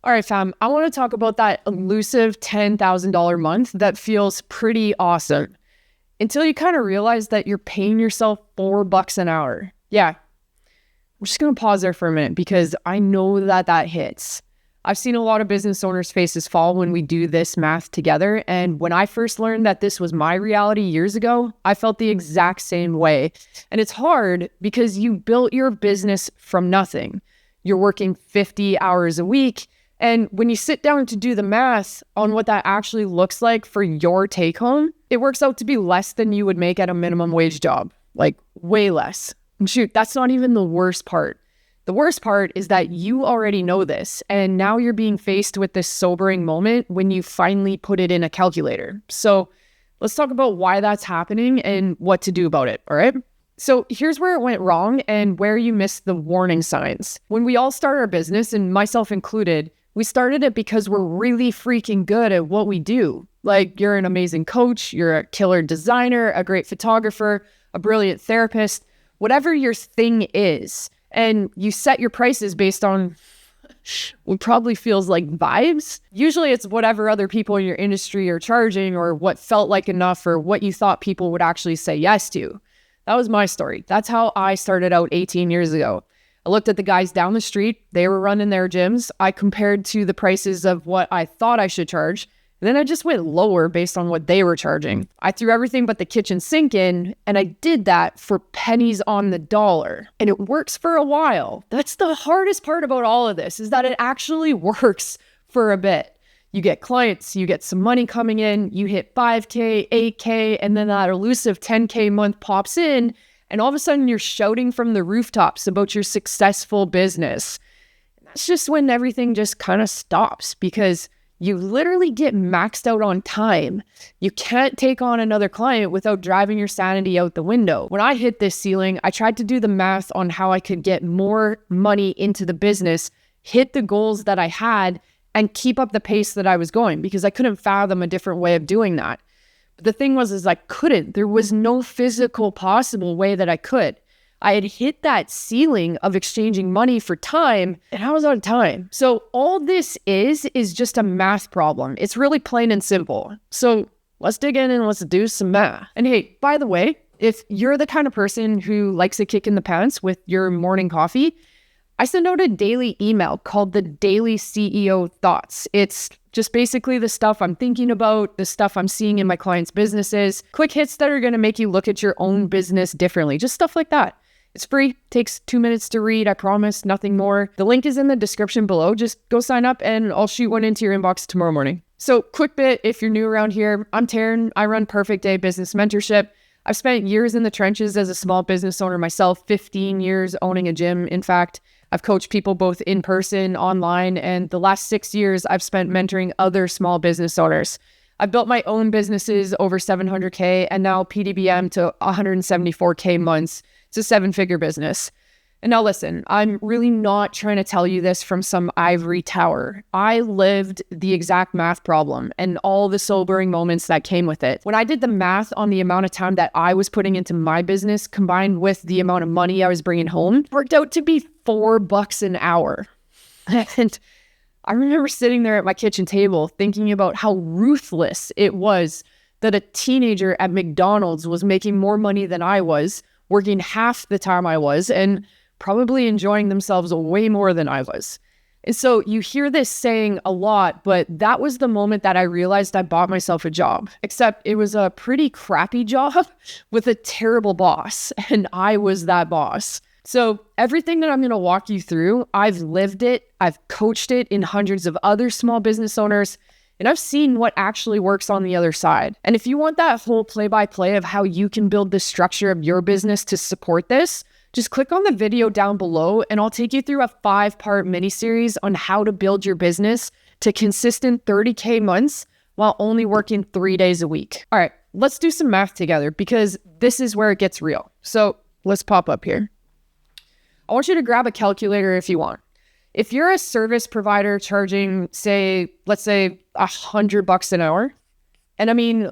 All right, fam, I want to talk about that elusive $10,000 month that feels pretty awesome until you kind of realize that you're paying yourself $4 an hour. Yeah, I'm just going to pause there for a minute because I know that hits. I've seen a lot of business owners' faces fall when we do this math together. And when I first learned that this was my reality years ago, I felt the exact same way. And it's hard because you built your business from nothing. You're working 50 hours a week. And when you sit down to do the math on what that actually looks like for your take home, it works out to be less than you would make at a minimum wage job, like way less. And shoot, that's not even the worst part. The worst part is that you already know this, and now you're being faced with this sobering moment when you finally put it in a calculator. So let's talk about why that's happening and what to do about it, all right? So here's where it went wrong and where you missed the warning signs. When we all start our business, and myself included, we started it because we're really freaking good at what we do. Like, you're an amazing coach, you're a killer designer, a great photographer, a brilliant therapist, whatever your thing is. And you set your prices based on what probably feels like vibes. Usually it's whatever other people in your industry are charging or what felt like enough or what you thought people would actually say yes to. That was my story. That's how I started out 18 years ago. I looked at the guys down the street. They were running their gyms. I compared to the prices of what I thought I should charge. And then I just went lower based on what they were charging. I threw everything but the kitchen sink in, and I did that for pennies on the dollar. And it works for a while. That's the hardest part about all of this, is that it actually works for a bit. You get clients, you get some money coming in, you hit 5K, 8K, and then that elusive 10K month pops in, and all of a sudden you're shouting from the rooftops about your successful business. And that's just when everything just kind of stops, because you literally get maxed out on time. You can't take on another client without driving your sanity out the window. When I hit this ceiling, I tried to do the math on how I could get more money into the business, hit the goals that I had, and keep up the pace that I was going, because I couldn't fathom a different way of doing that. But the thing was, I couldn't. There was no physical possible way that I could. I had hit that ceiling of exchanging money for time, and I was out of time. So all this is just a math problem. It's really plain and simple. So let's dig in and let's do some math. And hey, by the way, if you're the kind of person who likes a kick in the pants with your morning coffee, I send out a daily email called the Daily CEO Thoughts. It's just basically the stuff I'm thinking about, the stuff I'm seeing in my clients' businesses, quick hits that are going to make you look at your own business differently, just stuff like that. It's free, takes 2 minutes to read, I promise, nothing more. The link is in the description below. Just go sign up and I'll shoot one into your inbox tomorrow morning. So quick bit, if you're new around here, I'm Taryn. I run Perfect Day Business Mentorship. I've spent years in the trenches as a small business owner myself, 15 years owning a gym. In fact, I've coached people both in person, online, and the last 6 years I've spent mentoring other small business owners. I've built my own businesses over 700K and now PDBM to 174K months. It's a 7-figure business. And now listen, I'm really not trying to tell you this from some ivory tower. I lived the exact math problem and all the sobering moments that came with it. When I did the math on the amount of time that I was putting into my business combined with the amount of money I was bringing home, it worked out to be $4 an hour. And I remember sitting there at my kitchen table thinking about how ruthless it was that a teenager at McDonald's was making more money than I was, working half the time I was, and probably enjoying themselves way more than I was. And so you hear this saying a lot, but that was the moment that I realized I bought myself a job, except it was a pretty crappy job with a terrible boss, and I was that boss. So everything that I'm going to walk you through, I've lived it, I've coached it in hundreds of other small business owners, and I've seen what actually works on the other side. And if you want that whole play-by-play of how you can build the structure of your business to support this, just click on the video down below and I'll take you through a 5-part mini-series on how to build your business to consistent 30K months while only working 3 days a week. All right, let's do some math together because this is where it gets real. So let's pop up here. I want you to grab a calculator if you want. If you're a service provider charging, let's say $100 an hour, and I mean,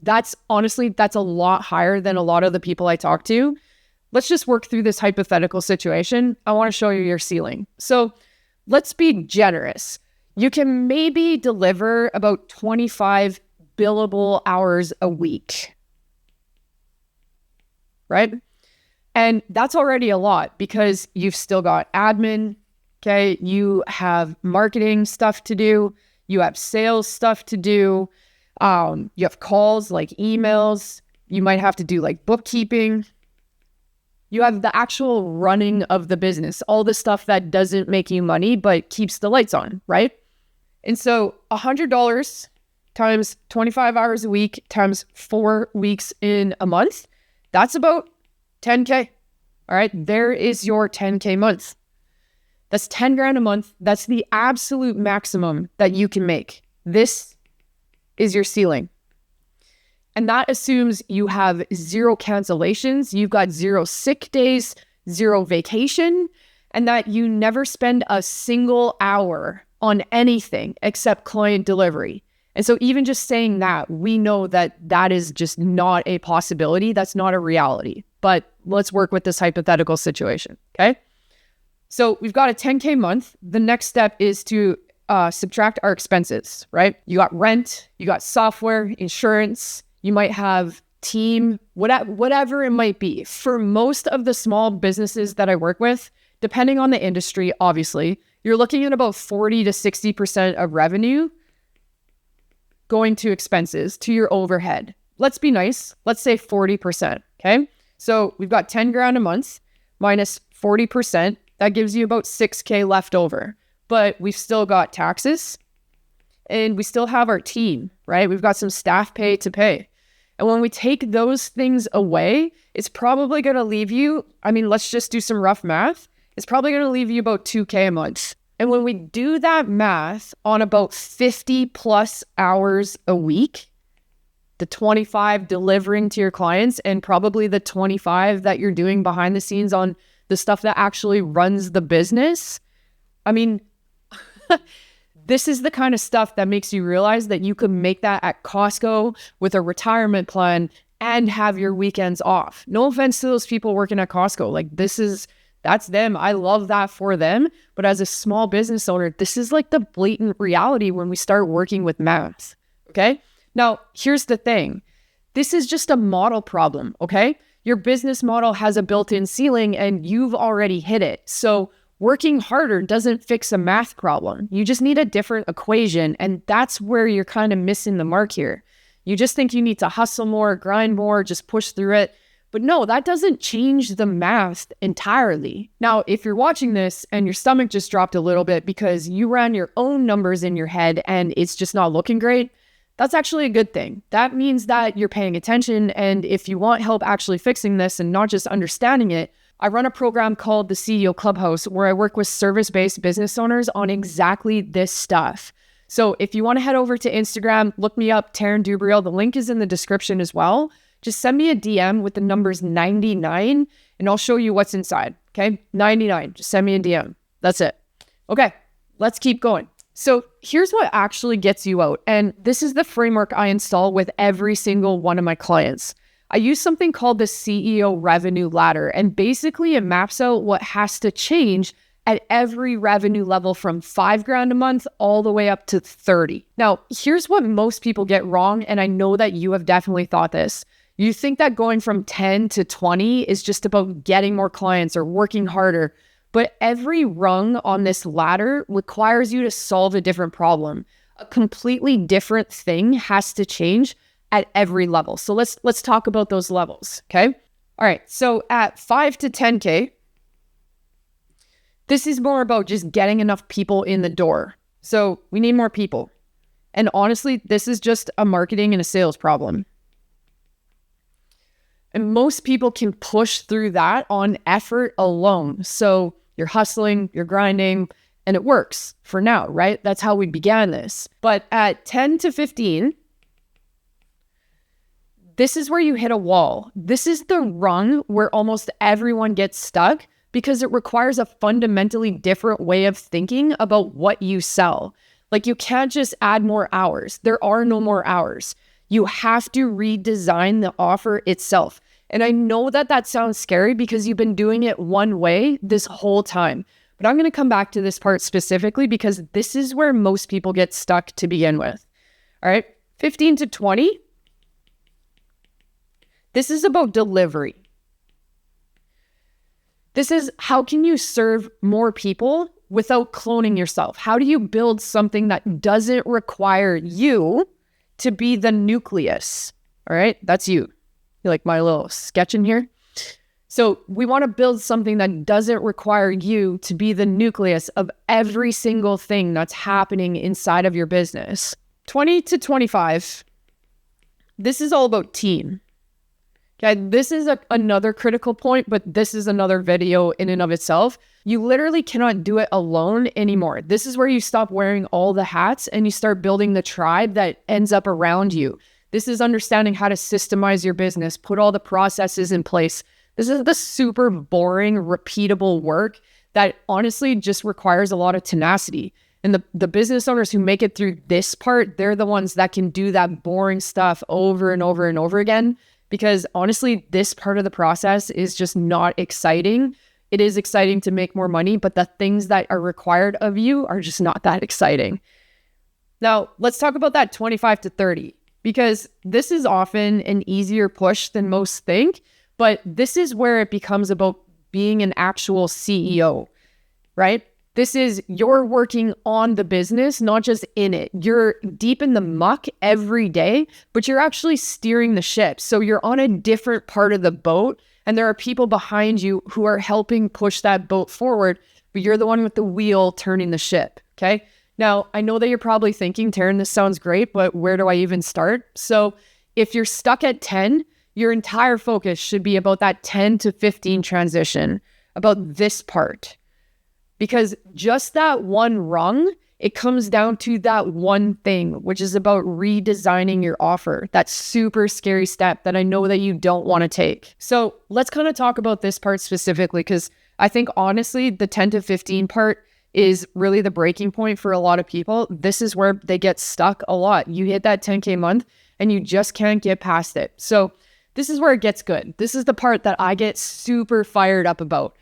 that's a lot higher than a lot of the people I talk to. Let's just work through this hypothetical situation. I want to show you your ceiling. So let's be generous. you can maybe deliver about 25 billable hours a week, right? And that's already a lot because you've still got admin, okay? You have marketing stuff to do. You have sales stuff to do. You have calls like emails. You might have to do like bookkeeping. You have the actual running of the business, all the stuff that doesn't make you money, but keeps the lights on, right? And so $100 times 25 hours a week times 4 weeks in a month, that's about 10K. All right. There is your 10K month. That's 10 grand a month. That's the absolute maximum that you can make. This is your ceiling. And that assumes you have 0 cancellations, you've got 0 sick days, 0 vacation, and that you never spend a single hour on anything except client delivery. And so even just saying that, we know that that is just not a possibility. That's not a reality. But let's work with this hypothetical situation, okay? So we've got a 10K month. The next step is to subtract our expenses, right? You got rent, you got software, insurance, you might have team, whatever it might be. For most of the small businesses that I work with, depending on the industry, obviously, you're looking at about 40 to 60% of revenue going to expenses, to your overhead. Let's be nice. Let's say 40%, okay? So we've got 10 grand a month minus 40%. That gives you about 6K left over. But we've still got taxes and we still have our team, right? We've got some staff pay to pay. And when we take those things away, it's probably going to leave you, let's just do some rough math. It's probably going to leave you about 2K a month. And when we do that math on about 50 plus hours a week, the 25 delivering to your clients and probably the 25 that you're doing behind the scenes on the stuff that actually runs the business, this is the kind of stuff that makes you realize that you could make that at Costco with a retirement plan and have your weekends off. No offense to those people working at Costco. That's them. I love that for them. But as a small business owner, this is like the blatant reality when we start working with math. Okay. Now, here's the thing. This is just a model problem. Okay. Your business model has a built-in ceiling and you've already hit it. So working harder doesn't fix a math problem. You just need a different equation. And that's where you're kind of missing the mark here. You just think you need to hustle more, grind more, just push through it. But no, that doesn't change the math entirely. Now, if you're watching this and your stomach just dropped a little bit because you ran your own numbers in your head and it's just not looking great, that's actually a good thing. That means that you're paying attention. And if you want help actually fixing this and not just understanding it, I run a program called the CEO Clubhouse where I work with service-based business owners on exactly this stuff. So if you want to head over to Instagram, look me up, Taryn Dubreuil. The link is in the description as well. Just send me a DM with the numbers 99 and I'll show you what's inside. Okay, 99. Just send me a DM. That's it. Okay, let's keep going. So here's what actually gets you out. And this is the framework I install with every single one of my clients. I use something called the CEO revenue ladder. And basically it maps out what has to change at every revenue level from 5 grand a month all the way up to 30. Now, here's what most people get wrong. And I know that you have definitely thought this. You think that going from 10 to 20 is just about getting more clients or working harder. But every rung on this ladder requires you to solve a different problem. A completely different thing has to change at every level. So let's talk about those levels, okay? All right, so at 5 to 10K, this is more about just getting enough people in the door. So we need more people. And honestly, this is just a marketing and a sales problem. And most people can push through that on effort alone. So you're hustling, you're grinding, and it works for now, right? That's how we began this. But at 10 to 15, this is where you hit a wall. This is the rung where almost everyone gets stuck because it requires a fundamentally different way of thinking about what you sell. Like you can't just add more hours. There are no more hours. You have to redesign the offer itself. And I know that that sounds scary because you've been doing it one way this whole time. But I'm going to come back to this part specifically because this is where most people get stuck to begin with. All right, 15 to 20. This is about delivery. This is how can you serve more people without cloning yourself? How do you build something that doesn't require you to be the nucleus? All right, that's you. You like my little sketch in here? So we want to build something that doesn't require you to be the nucleus of every single thing that's happening inside of your business. 20 to 25. This is all about team. Okay, this is another critical point, but this is another video in and of itself. You literally cannot do it alone anymore. This is where you stop wearing all the hats and you start building the tribe that ends up around you. This is understanding how to systemize your business, put all the processes in place. This is the super boring, repeatable work that honestly just requires a lot of tenacity. And the business owners who make it through this part, they're the ones that can do that boring stuff over and over and over again. Because honestly, this part of the process is just not exciting. It is exciting to make more money, but the things that are required of you are just not that exciting. Now, let's talk about that 25 to 30, because this is often an easier push than most think, but this is where it becomes about being an actual CEO, right? This is you're working on the business, not just in it. You're deep in the muck every day, but you're actually steering the ship. So you're on a different part of the boat, and there are people behind you who are helping push that boat forward, but you're the one with the wheel turning the ship, okay? Now, I know that you're probably thinking, Taryn, this sounds great, but where do I even start? So if you're stuck at 10, your entire focus should be about that 10 to 15 transition, about this part. Because just that one rung, it comes down to that one thing, which is about redesigning your offer. That super scary step that I know that you don't want to take. So let's kind of talk about this part specifically, because I think honestly, the 10 to 15 part is really the breaking point for a lot of people. This is where they get stuck a lot. You hit that 10K month and you just can't get past it. So this is where it gets good. This is the part that I get super fired up about.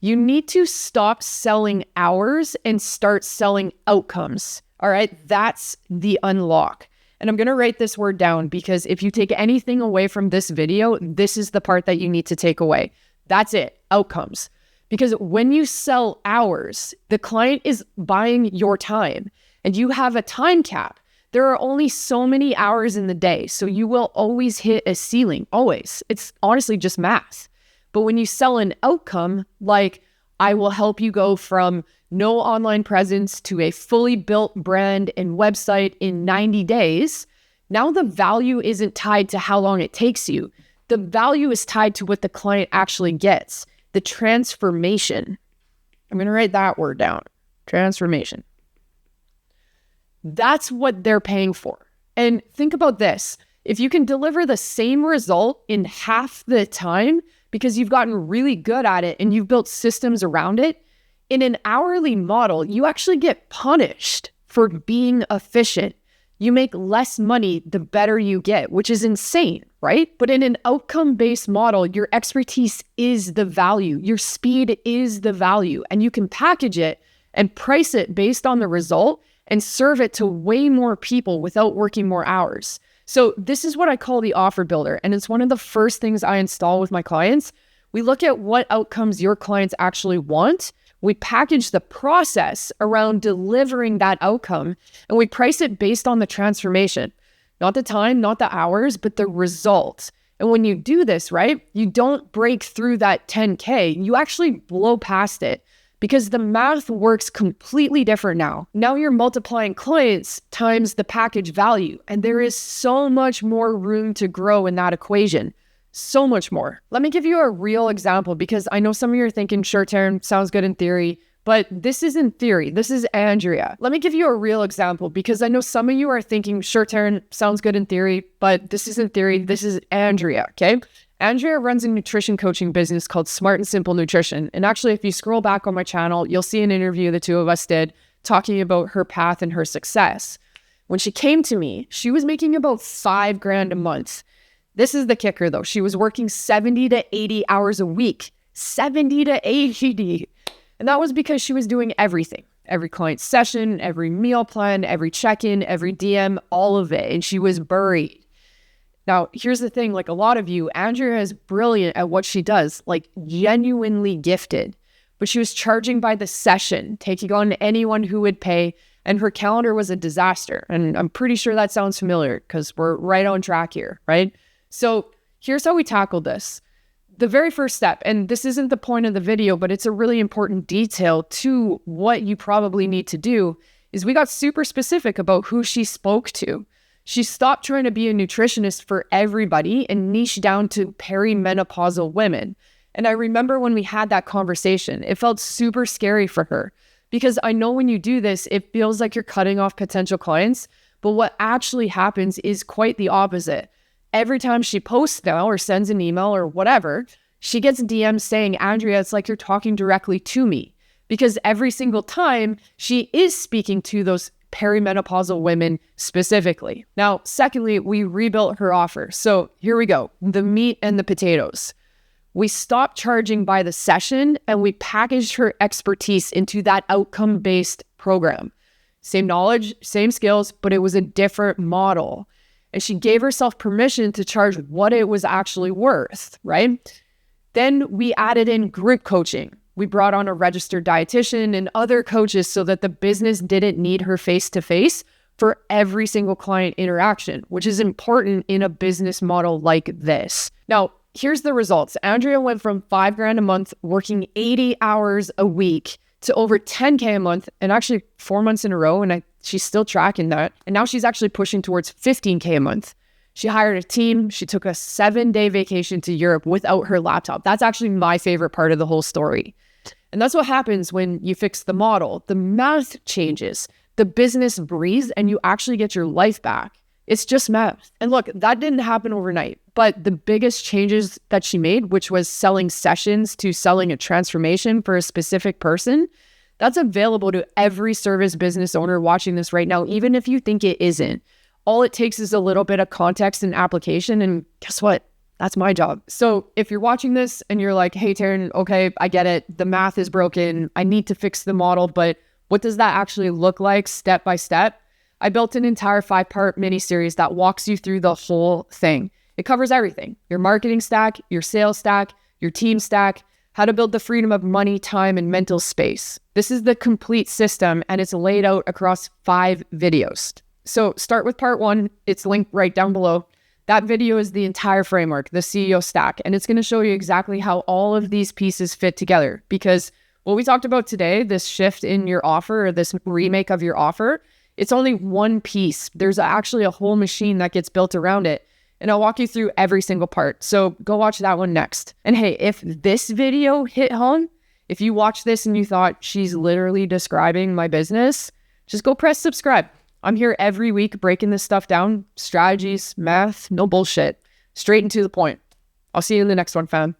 You need to stop selling hours and start selling outcomes. All right, that's the unlock. And I'm going to write this word down because if you take anything away from this video, this is the part that you need to take away. That's it, outcomes. Because when you sell hours, the client is buying your time and you have a time cap. There are only so many hours in the day, so you will always hit a ceiling, always. It's honestly just math. But when you sell an outcome, like I will help you go from no online presence to a fully built brand and website in 90 days, now the value isn't tied to how long it takes you. The value is tied to what the client actually gets, the transformation. I'm going to write that word down, transformation. That's what they're paying for. And think about this. If you can deliver the same result in half the time, because you've gotten really good at it and you've built systems around it, in an hourly model, you actually get punished for being efficient. You make less money the better you get, which is insane, right? But in an outcome-based model, your expertise is the value. Your speed is the value. And you can package it and price it based on the result and serve it to way more people without working more hours. So this is what I call the offer builder. And it's one of the first things I install with my clients. We look at what outcomes your clients actually want. We package the process around delivering that outcome, and we price it based on the transformation, not the time, not the hours, but the results. And when you do this, right, you don't break through that 10K, you actually blow past it. Because the math works completely different now. Now you're multiplying clients times the package value. And there is so much more room to grow in that equation. So much more. Let me give you a real example because I know some of you are thinking, sure, Taryn, sounds good in theory. But this is in theory. This is Andrea. Let me give you a real example because I know some of you are thinking, sure, Taryn, sounds good in theory. But this isn't theory. This is Andrea, okay? Andrea runs a nutrition coaching business called Smart and Simple Nutrition. And actually, if you scroll back on my channel, you'll see an interview the two of us did talking about her path and her success. When she came to me, she was making about $5,000 a month. This is the kicker though. She was working 70 to 80 hours a week, 70 to 80. And that was because she was doing everything. Every client session, every meal plan, every check-in, every DM, all of it. And she was buried. Now, here's the thing, like a lot of you, Andrea is brilliant at what she does, like genuinely gifted. But she was charging by the session, taking on anyone who would pay, and her calendar was a disaster. And I'm pretty sure that sounds familiar because we're right on track here, right? So here's how we tackled this. The very first step, and this isn't the point of the video, but it's a really important detail to what you probably need to do, is we got super specific about who she spoke to. She stopped trying to be a nutritionist for everybody and niched down to perimenopausal women. And I remember when we had that conversation, it felt super scary for her because I know when you do this, it feels like you're cutting off potential clients, but what actually happens is quite the opposite. Every time she posts now or sends an email or whatever, she gets DMs saying, Andrea, it's like you're talking directly to me, because every single time she is speaking to those perimenopausal women specifically. Now, secondly, we rebuilt her offer. So here we go, the meat and the potatoes. We stopped charging by the session and we packaged her expertise into that outcome-based program. Same knowledge, same skills, but it was a different model. And she gave herself permission to charge what it was actually worth, right? Then we added in group coaching. We brought on a registered dietitian and other coaches so that the business didn't need her face-to-face for every single client interaction, which is important in a business model like this. Now, here's the results. Andrea went from $5,000 a month, working 80 hours a week, to over 10K a month, and actually 4 months in a row, and she's still tracking that. And now she's actually pushing towards 15K a month. She hired a team. She took a 7-day vacation to Europe without her laptop. That's actually my favorite part of the whole story. And that's what happens when you fix the model. The math changes, the business breathes, and you actually get your life back. It's just math. And look, that didn't happen overnight, but the biggest changes that she made, which was selling sessions to selling a transformation for a specific person, that's available to every service business owner watching this right now, even if you think it isn't. All it takes is a little bit of context and application, and guess what? That's my job. So if you're watching this and you're like, hey, Taryn, okay, I get it. The math is broken. I need to fix the model, but what does that actually look like step by step? I built an entire 5-part mini-series that walks you through the whole thing. It covers everything: your marketing stack, your sales stack, your team stack, how to build the freedom of money, time, and mental space. This is the complete system, and it's laid out across 5 videos. So start with part 1. It's linked right down below. That video is the entire framework, the CEO stack, and it's going to show you exactly how all of these pieces fit together. Because what we talked about today, this shift in your offer or this remake of your offer, it's only one piece. There's actually a whole machine that gets built around it. And I'll walk you through every single part. So go watch that one next. And hey, if this video hit home, if you watch this and you thought she's literally describing my business, just go press subscribe. I'm here every week breaking this stuff down. Strategies, math, no bullshit. Straight and to the point. I'll see you in the next one, fam.